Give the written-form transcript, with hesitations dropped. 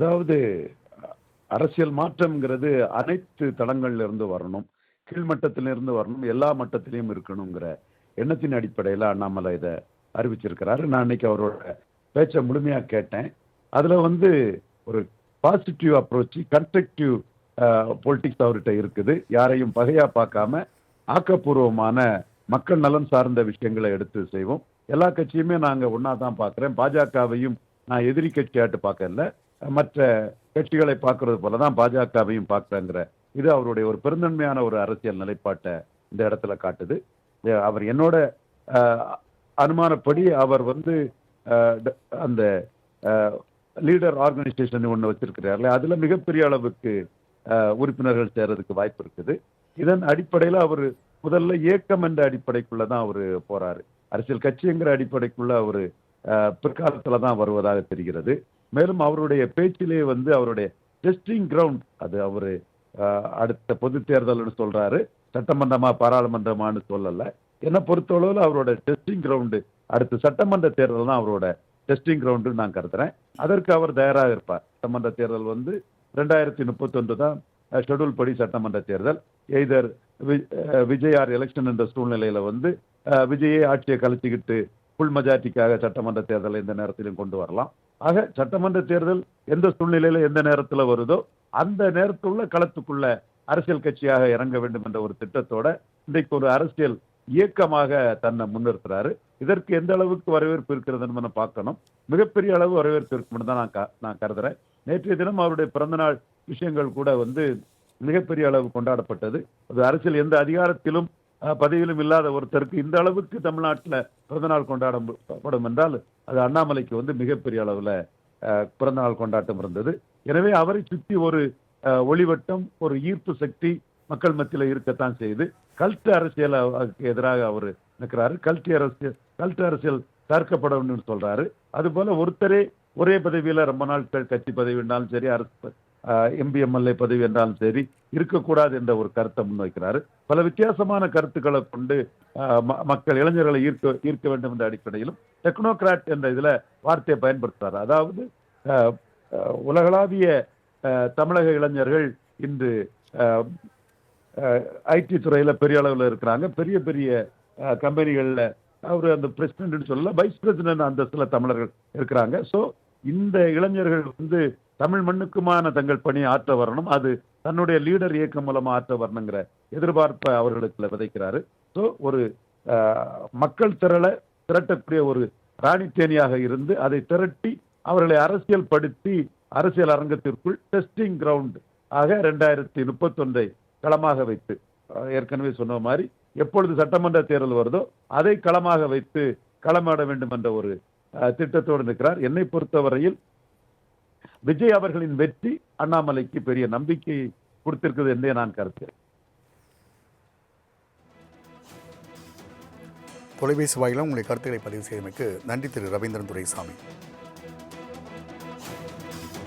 அதாவது அரசியல் மாற்றம்ங்கிறது அனைத்து தளங்கள்ல இருந்து வரணும். கீழ்மட்டத்திலிருந்து வரணும். எல்லா மட்டத்திலயும் இருக்கணுங்கிற எண்ணத்தின் அடிப்படையில அண்ணாமலை இத அறிவிச்சிருக்கிறாரு. நான் அன்னைக்கு அவரோட பேச்ச முழுமையா கேட்டேன். அதுல வந்து ஒரு பாசிட்டிவ் அப்ரோச், கன்ஸ்ட்ரக்டிவ் பொலிடிக்ஸ் அவர்ட்ட இருக்குது. யாரையும் பகையா பார்க்காம ஆக்கப்பூர்வமான மக்கள் நலன் சார்ந்த விஷயங்களை எடுத்து செய்வோம். எல்லா கட்சியுமே நாங்க ஒண்ணா தான் பார்க்கிறேன். பாஜகவையும் நான் எதிரி கட்சியாட்டு பார்க்கல. மற்ற கட்சிகளை பார்க்கிறது போல தான் பாஜகவையும் பார்க்கிறேங்கிற இது அவருடைய ஒரு பெருந்தன்மையான ஒரு அரசியல் நிலைப்பாட்ட இந்த இடத்துல காட்டுது. அவர் என்னோட அஹ், அனுமானப்படி அவர் வந்து அந்த லீடர் ஆர்கனைசேஷன் ஒன்று வச்சிருக்கிறார்கள். அதுல மிகப்பெரிய அளவுக்கு உறுப்பினர்கள் சேர்றதுக்கு வாய்ப்பு இருக்குது. இதன் அடிப்படையில் அவர் முதல்ல இயக்கம் என்ற அடிப்படைக்குள்ள தான் அவர் போறாரு. அரசியல் கட்சிங்கிற அடிப்படைக்குள்ள அவர் பிற்காலத்துல தான் வருவதாக தெரிகிறது. மேலும் அவருடைய பேச்சிலே வந்து அவருடைய டெஸ்டிங் கிரவுண்ட் அது அவரு அடுத்த பொது தேர்தல்னு சொல்றாரு. சட்டமன்றமா பாராளுமன்றமானு சொல்லல. என்னை பொறுத்தளவில் அவரோட டெஸ்டிங் கிரவுண்டு அடுத்த சட்டமன்ற தேர்தல் தான் அவரோட டெஸ்டிங் கிரவுண்டு நான் கருதுறேன். அதற்கு அவர் தயாராக இருப்பார். சட்டமன்ற தேர்தல் வந்து 2031 தான் ஷெட்யூல் படி சட்டமன்ற தேர்தல். எய்தர் விஜய் ஆர் எலெக்ஷன் என்ற சூழ்நிலையில வந்து விஜயை ஆட்சியை கலைச்சிக்கிட்டு புல் மெஜாரிட்டிக்காக சட்டமன்ற தேர்தலை எந்த நேரத்திலும் கொண்டு வரலாம். ஆக சட்டமன்ற தேர்தல் எந்த சூழ்நிலையில எந்த நேரத்துல வருதோ அந்த நேரத்துள்ள களத்துக்குள்ள அரசியல் கட்சியாக இறங்க வேண்டும் என்ற ஒரு திட்டத்தோட இன்றைக்கு ஒரு அரசியல் இயக்கமாக தன்னை முன்னிறுத்துறாரு. இதற்கு எந்த அளவுக்கு வரவேற்பு இருக்கிறதுன்னு பார்க்கணும். மிகப்பெரிய அளவு வரவேற்பு இருக்குன்னு தான் நான் கருதுறேன். நேற்றைய தினம் அவருடைய பிறந்தநாள் விஷயங்கள் கூட வந்து மிகப்பெரிய அளவு கொண்டாடப்பட்டது. அது அரசியல் எந்த அதிகாரத்திலும் பதவியிலும் இல்லாத ஒருத்தருக்கு இந்த அளவுக்கு தமிழ்நாட்டில் பிறந்தநாள் கொண்டாடப்படும் என்றால் அது அண்ணாமலைக்கு வந்து மிகப்பெரிய அளவில் பிறந்தநாள் கொண்டாட்டம் இருந்தது. எனவே அவரை சுற்றி ஒரு ஒளிவட்டம், ஒரு ஈர்ப்பு சக்தி மக்கள் மத்தியில் இருக்கத்தான் செய்து கல்ட் அரசியலுக்கு எதிராக அவர் நிற்கிறாரு. கல்ட் அரசியல் தற்கப்படும் சொல்றாரு. அதுபோல ஒருத்தரே ஒரே பதவியில ரொம்ப நாட்கள் கட்சி பதவி என்றாலும் சரி, அரசு எம்பி எம்எல்ஏ பதவி என்றாலும் சரி இருக்கக்கூடாது என்ற ஒரு கருத்தை முன்வைக்கிறாரு. பல வித்தியாசமான கருத்துக்களை கொண்டு மக்கள் இளைஞர்களை ஈர்க்க வேண்டும் என்ற அடிப்படையிலும் டெக்னோகிராட் என்ற இதுல வார்த்தையை பயன்படுத்துறாரு. அதாவது உலகளாவிய தமிழக இளைஞர்கள் இன்று ஐடி துறையில பெரிய அளவில் இருக்கிறாங்க. பெரிய பெரிய கம்பெனிகள்ல அவரு அந்த பிரசிடென்ட் சொல்லல, வைஸ் பிரசிடென்ட் அந்தஸ்துல தமிழர்கள் இருக்கிறாங்க. ஸோ இந்த இளைஞர்கள் வந்து தமிழ் மண்ணுக்குமான தங்கள் பணியை ஆற்ற வரணும், அது தன்னுடைய லீடர் இயக்கம் மூலமா ஆற்ற வரணுங்கிற எதிர்பார்ப்பை அவர்களுக்கு விதைக்கிறாரு. ஸோ ஒரு மக்கள் திரட்டக்கூடிய ஒரு ராணித்தேனியாக இருந்து அதை திரட்டி அவர்களை அரசியல் படுத்தி அரசியல் அரங்கத்திற்குள் டெஸ்டிங் கிரவுண்ட் ஆக 2031 களமாக வைத்து ஏற்கனவே சொன்ன மாதிரி எப்பொழுது சட்டமன்ற தேர்தல் வருதோ அதை களமாக வைத்து களமாட வேண்டும் என்ற ஒரு திட்டத்தோடு இருக்கிறார். என்னை பொறுத்தவரையில் விஜய் அவர்களின் வெற்றி அண்ணாமலைக்கு பெரிய நம்பிக்கையை கொடுத்திருக்கிறது என்றே நான் கருத்துகிறேன். தொலைபேசி வாயிலாக உங்களுடைய கருத்துக்களை பதிவு செய்தமைக்கு நன்றி திரு ரவீந்திரன் துரைசாமி.